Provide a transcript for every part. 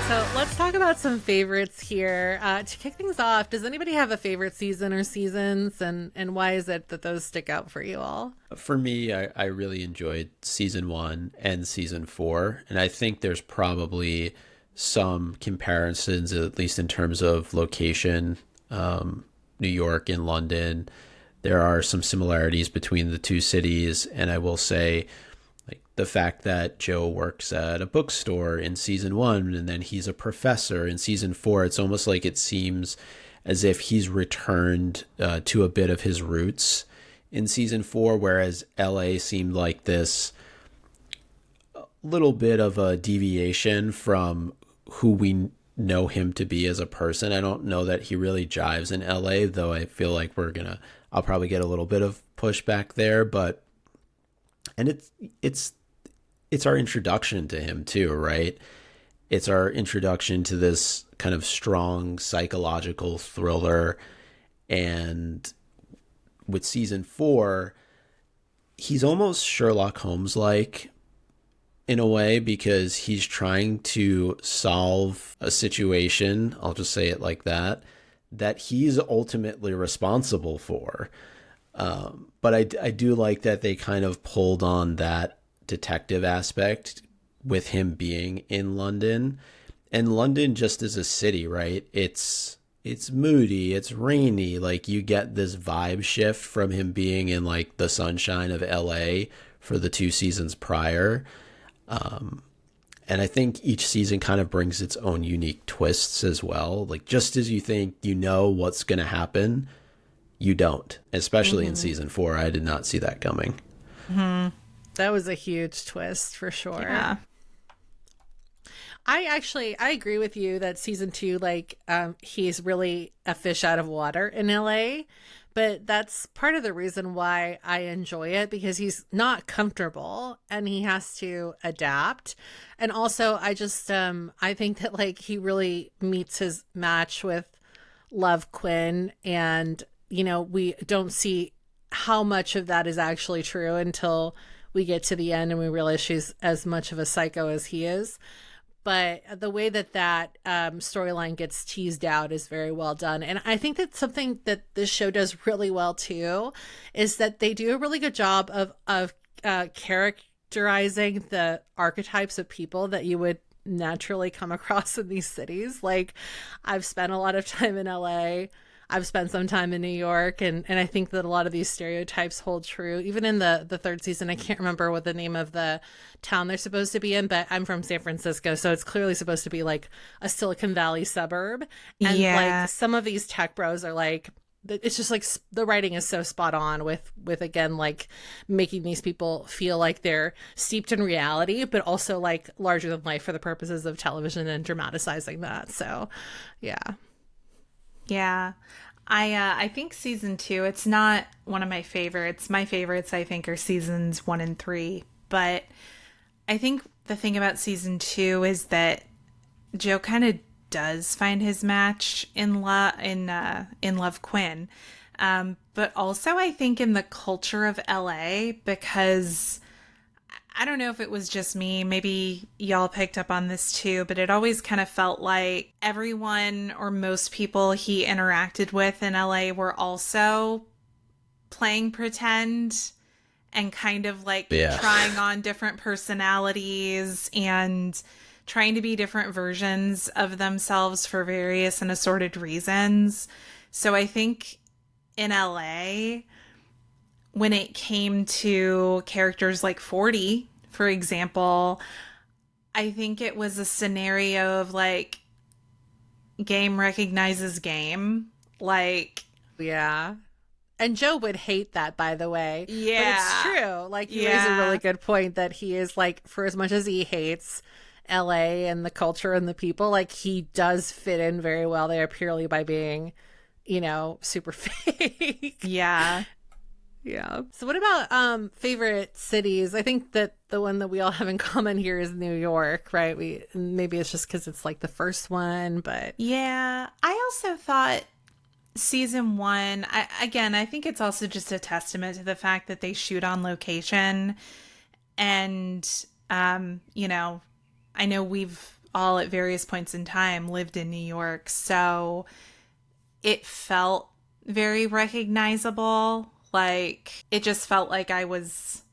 So let's talk about some favorites here. To kick things off, does anybody have a favorite season or seasons, and why is it that those stick out for you all? For me, I really enjoyed season 1 and season 4, and I think there's probably some comparisons, at least in terms of location. New York and London, there are some similarities between the two cities, and I will say, like, the fact that Joe works at a bookstore in season 1 and then he's a professor in season 4, it's almost like it seems as if he's returned to a bit of his roots in season 4, whereas LA seemed like this little bit of a deviation from who we know him to be as a person. I don't know that he really jives in LA, though I feel like I'll probably get a little bit of pushback there, and it's our introduction to him too, right? It's our introduction to this kind of strong psychological thriller, and with season 4, he's almost Sherlock Holmes-like in a way, because he's trying to solve a situation, I'll just say it like that he's ultimately responsible for. But I do like that they kind of pulled on that detective aspect with him being in London. And London just as a city, right? It's moody, it's rainy. Like, you get this vibe shift from him being in like the sunshine of LA for the 2 seasons prior. And I think each season kind of brings its own unique twists as well. Like, just as you think you know what's going to happen, you don't. Especially in season 4, I did not see that coming. Mm-hmm. That was a huge twist for sure. Yeah. I agree with you that season 2, like, he's really a fish out of water in LA, but that's part of the reason why I enjoy it, because he's not comfortable and he has to adapt. And also, I just, I think that, like, he really meets his match with Love Quinn, and, you know, we don't see how much of that is actually true until we get to the end and we realize she's as much of a psycho as he is. But the way that storyline gets teased out is very well done. And I think that something that this show does really well, too, is that they do a really good job of characterizing the archetypes of people that you would naturally come across in these cities. Like, I've spent a lot of time in LA. I've spent some time in New York, and I think that a lot of these stereotypes hold true. Even in the 3rd season, I can't remember what the name of the town they're supposed to be in, but I'm from San Francisco, so it's clearly supposed to be like a Silicon Valley suburb. And like, some of these tech bros are like, it's just like the writing is so spot on with again, like, making these people feel like they're steeped in reality, but also like larger than life for the purposes of television and dramatizing that. So, yeah. Yeah. I think season 2, it's not one of my favorites. My favorites, I think, are seasons 1 and 3. But I think the thing about season 2 is that Joe kind of does find his match in Love Quinn. But also, I think, in the culture of LA, because I don't know if it was just me, maybe y'all picked up on this too, but it always kind of felt like everyone or most people he interacted with in LA were also playing pretend and kind of like trying on different personalities and trying to be different versions of themselves for various and assorted reasons. So I think in LA, when it came to characters like 40, for example, I think it was a scenario of like, game recognizes game. Like, yeah. And Joe would hate that, by the way. Yeah. But it's true. Like, you raise a really good point that he is like, for as much as he hates LA and the culture and the people, like, he does fit in very well there purely by being, you know, super fake. Yeah. Yeah. So what about favorite cities? I think that the one that we all have in common here is New York, right? Maybe it's just because it's like the first one, but yeah. I also thought season 1, I think it's also just a testament to the fact that they shoot on location, and you know, I know we've all at various points in time lived in New York. So it felt very recognizable. Like it just felt like I was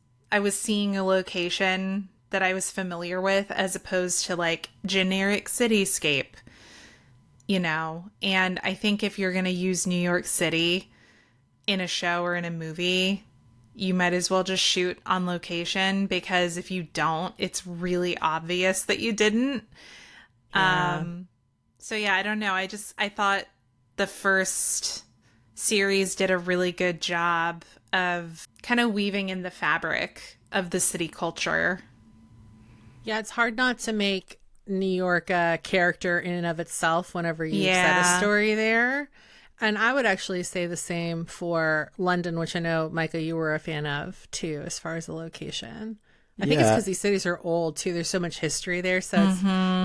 seeing a location that I was familiar with as opposed to like generic cityscape, you know. And I think if you're going to use New York City in a show or in a movie, you might as well just shoot on location, because if you don't, it's really obvious that you didn't. Yeah. So yeah, I don't know. I thought the first series did a really good job of kind of weaving in the fabric of the city culture. Yeah, it's hard not to make New York a character in and of itself whenever you set Yeah. a story there. And I would actually say the same for London, which I know, Micah, you were a fan of too, as far as the location. I think it's because these cities are old too. There's so much history there, so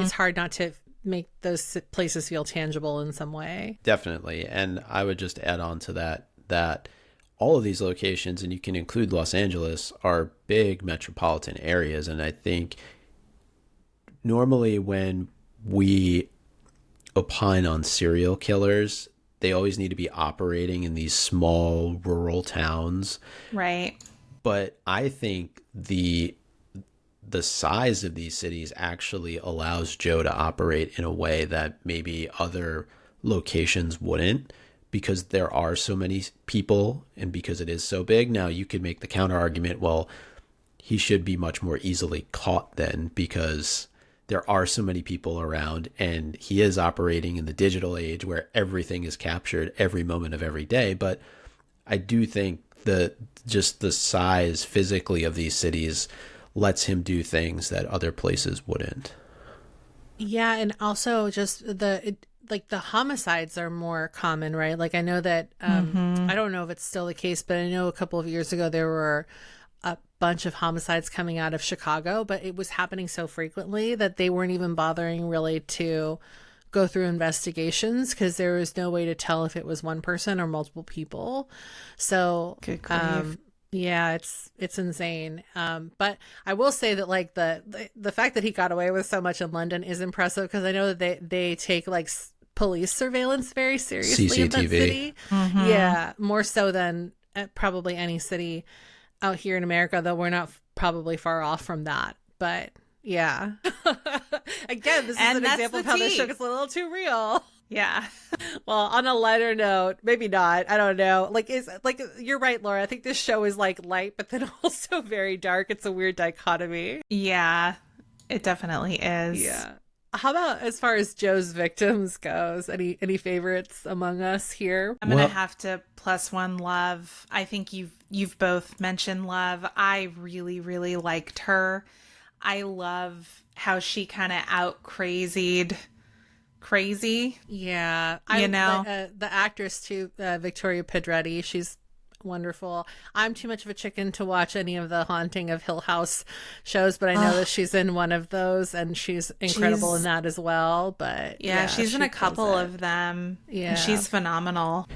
it's hard not to make those places feel tangible in some way. Definitely. And I would just add on to that all of these locations, and you can include Los Angeles, are big metropolitan areas. And I think normally when we opine on serial killers, they always need to be operating in these small rural towns. Right. But I think the size of these cities actually allows Joe to operate in a way that maybe other locations wouldn't, because there are so many people and because it is so big. Now you could make the counter argument, well, he should be much more easily caught then, because there are so many people around and he is operating in the digital age where everything is captured every moment of every day. But I do think that just the size physically of these cities lets him do things that other places wouldn't. Yeah, and also just like the homicides are more common, right? Like I know that I don't know if it's still the case, but I know a couple of years ago there were a bunch of homicides coming out of Chicago, but it was happening so frequently that they weren't even bothering really to go through investigations, because there was no way to tell if it was one person or multiple people. So Good grief. yeah, it's insane. But I will say that like the fact that he got away with so much in London is impressive, because I know that they take like police surveillance very seriously in that CCTV. city. Yeah, more so than probably any city out here in America, though we're not probably far off from that. But yeah, again, this is And an that's example of the how this tea. show gets a little too real. Yeah. Well, on a lighter note, maybe not. I don't know. Like you're right, Laura. I think this show is like light, but then also very dark. It's a weird dichotomy. Yeah, it definitely is. Yeah. How about as far as Joe's victims goes? Any favorites among us here? I'm gonna Well- have to plus one Love. I think you've both mentioned Love. I really, really liked her. I love how she kind of out crazy. Yeah, You know? the actress too, Victoria Pedretti. She's wonderful. I'm too much of a chicken to watch any of the Haunting of Hill House shows, but I know that she's in one of those, and she's incredible in that as well. But Yeah, she's in she a couple kills it. of them. Yeah. And she's phenomenal.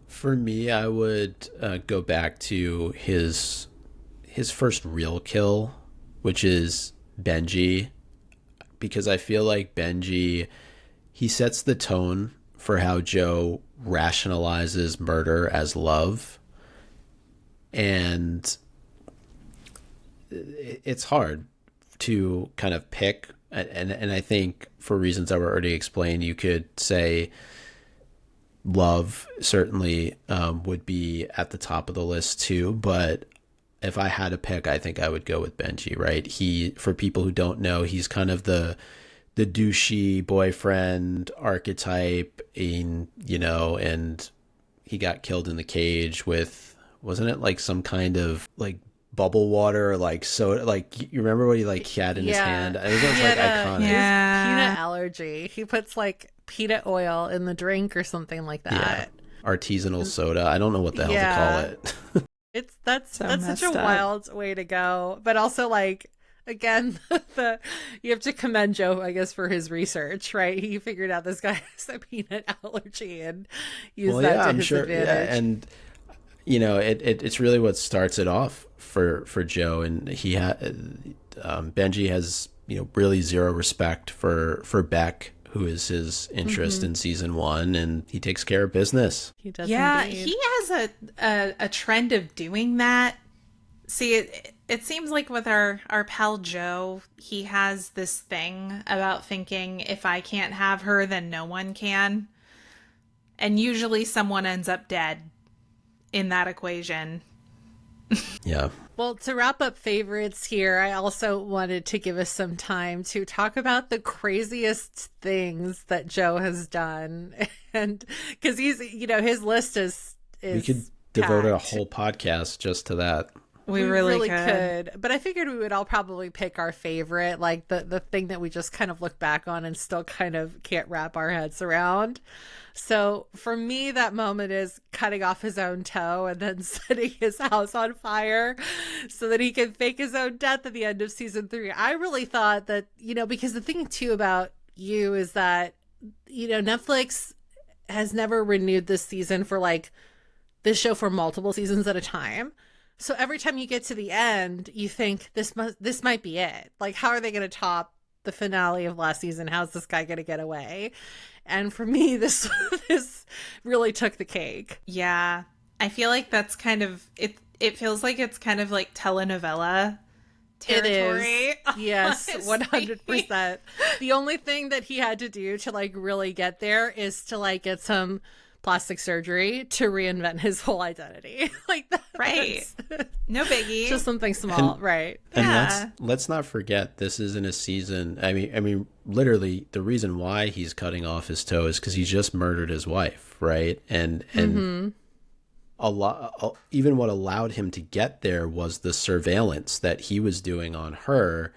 For me, I would go back to his first real kill, which is Benji, because I feel like Benji, he sets the tone for how Joe rationalizes murder as love. And it's hard to kind of pick. And I think for reasons that were already explained, you could say love certainly would be at the top of the list too. But if I had to pick, I think I would go with Benji, right? He, for people who don't know, he's kind of the douchey boyfriend archetype, and he got killed in the cage with, wasn't it like some kind of like bubble water, like soda, like you remember what he like had in his hand? It was like iconic. Yeah. Peanut allergy. He puts like peanut oil in the drink or something like that. Artisanal soda. I don't know what the hell to call it. That's such messed a up. wild way to go, but also like again, you have to commend Joe, I guess, for his research, right? He figured out this guy has a peanut allergy and used that to his advantage. Yeah, and it's really what starts it off for Joe, and Benji has really zero respect for Beck, who is his interest in season 1, and he takes care of business. He does. Yeah, indeed. he has a trend of doing that. See, it seems like with our pal Joe, he has this thing about thinking if I can't have her, then no one can. And usually someone ends up dead in that equation. Yeah. Well, to wrap up favorites here, I also wanted to give us some time to talk about the craziest things that Joe has done. And because he's, his list is We could devote a packed. whole podcast just to that. We really could. But I figured we would all probably pick our favorite, like the thing that we just kind of look back on and still kind of can't wrap our heads around. So for me, that moment is cutting off his own toe and then setting his house on fire so that he can fake his own death at the end of season 3. I really thought that, because the thing too about You is that, Netflix has never renewed this season for like this show for multiple seasons at a time. So every time you get to the end, you think this might be it. Like, how are they going to top the finale of last season? How's this guy going to get away? And for me, this really took the cake. Yeah. I feel like that's kind of it feels like it's kind of like telenovela territory. It is. Yes, honestly. 100%. The only thing that he had to do to like really get there is to like get some plastic surgery to reinvent his whole identity. Like that. Right. No biggie. Just something small, right? And Yeah. let's not forget, this isn't a season. I mean, literally, the reason why he's cutting off his toe is because he's just murdered his wife, right? And a lot, even what allowed him to get there was the surveillance that he was doing on her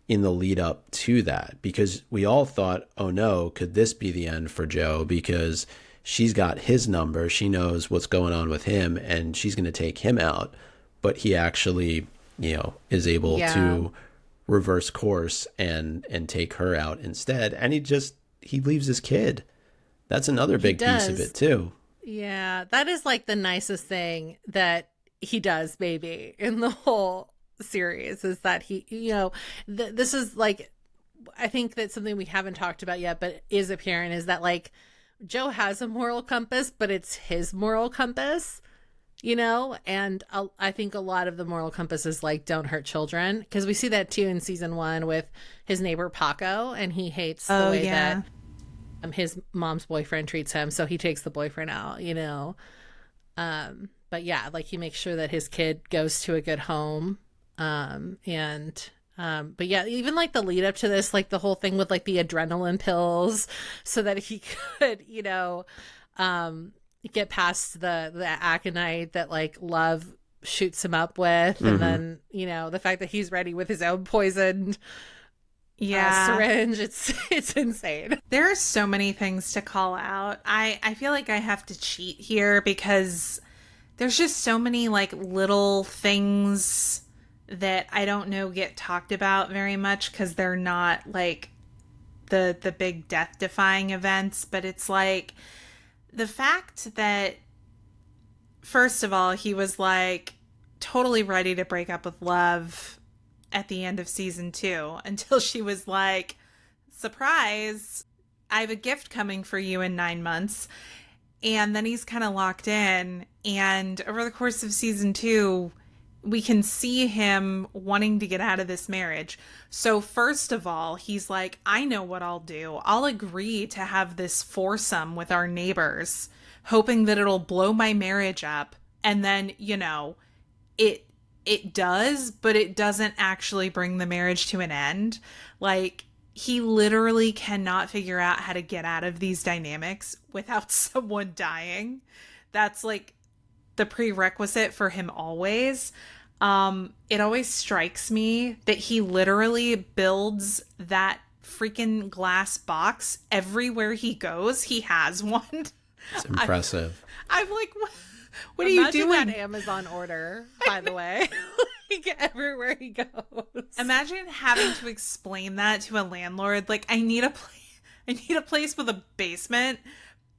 in the lead up to that. Because we all thought, oh no, could this be the end for Joe? Because she's got his number, she knows what's going on with him, and she's going to take him out. But he actually, is able to reverse course and take her out instead. And he leaves his kid. That's another big piece of it too. Yeah, that is like the nicest thing that he does, maybe, in the whole series is that he, this is like, I think that's something we haven't talked about yet, but is apparent is that like Joe has a moral compass, but it's his moral compass, and I think a lot of the moral compass is like, don't hurt children. Because we see that too in season 1 with his neighbor Paco, and he hates the way that his mom's boyfriend treats him. So he takes the boyfriend out, but yeah, like he makes sure that his kid goes to a good home. But yeah, even like the lead up to this, like the whole thing with like the adrenaline pills so that he could, get past the aconite that like Love shoots him up with. And then, the fact that he's ready with his own poisoned syringe. It's insane. There are so many things to call out. I feel like I have to cheat here because there's just so many like little things that I don't know get talked about very much because they're not like the big death defying events. But it's like the fact that, first of all, he was like totally ready to break up with Love at the end of season 2 until she was like, surprise, I have a gift coming for you in 9 months. And then he's kind of locked in. And over the course of season 2, we can see him wanting to get out of this marriage. So first of all, he's like, I know what I'll do. I'll agree to have this foursome with our neighbors, hoping that it'll blow my marriage up. And then, it does, but it doesn't actually bring the marriage to an end. Like, he literally cannot figure out how to get out of these dynamics without someone dying. That's like the prerequisite for him always. It always strikes me that he literally builds that freaking glass box everywhere he goes. He has one. It's impressive. I'm like, what are you doing? Imagine that Amazon order, by the way. Like everywhere he goes. Imagine having to explain that to a landlord. Like, I need a place with a basement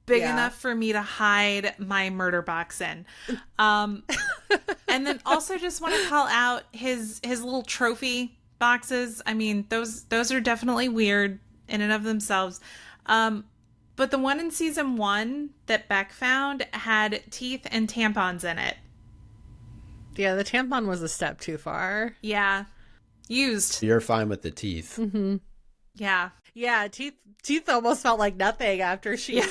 big enough for me to hide my murder box in. And then also just want to call out his little trophy boxes. I mean, those are definitely weird in and of themselves. But the one in season 1 that Beck found had teeth and tampons in it. Yeah, the tampon was a step too far. Yeah. Used. You're fine with the teeth. Mm-hmm. Yeah. Yeah, teeth almost felt like nothing after she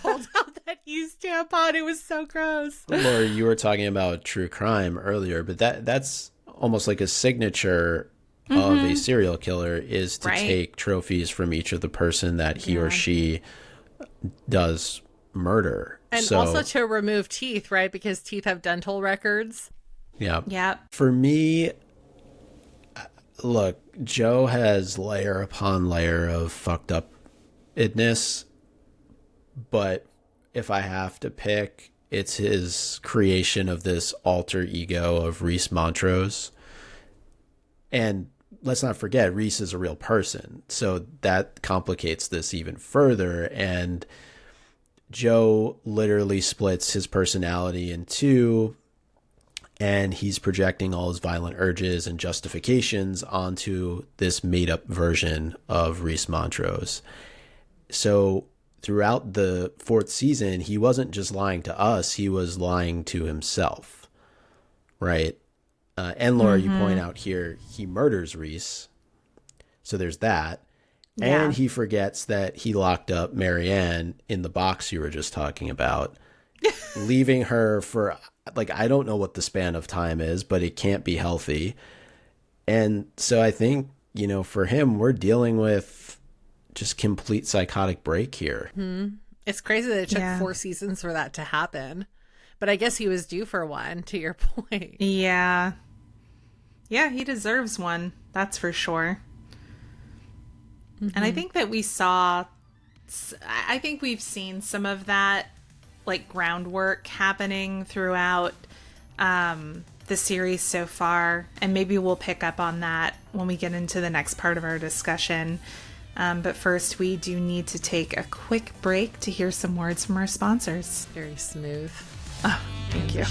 pulled out that used tampon. It was so gross. Laura, you were talking about true crime earlier, but that's almost like a signature of a serial killer, is to take trophies from each of the person that he or she does murder. And also to remove teeth, right? Because teeth have dental records. Yeah. Yeah. For me, look, Joe has layer upon layer of fucked upness, but if I have to pick, it's his creation of this alter ego of Reese Montrose. And let's not forget, Reese is a real person, so that complicates this even further. And Joe literally splits his personality in two, and he's projecting all his violent urges and justifications onto this made-up version of Reese Montrose. So throughout the 4th season, he wasn't just lying to us, he was lying to himself, right? And Laura, you point out here, he murders Reese. So there's that. Yeah. And he forgets that he locked up Marianne in the box you were just talking about, leaving her for, like, I don't know what the span of time is, but it can't be healthy. And so I think, you know, for him, we're dealing with just complete psychotic break here. It's crazy that it took 4 seasons for that to happen. But I guess he was due for one, to your point. Yeah. Yeah, he deserves one. That's for sure. And I think that I think we've seen some of that, like, groundwork happening throughout the series so far. And maybe we'll pick up on that when we get into the next part of our discussion. But first, we do need to take a quick break to hear some words from our sponsors. Very smooth. Oh, thank you.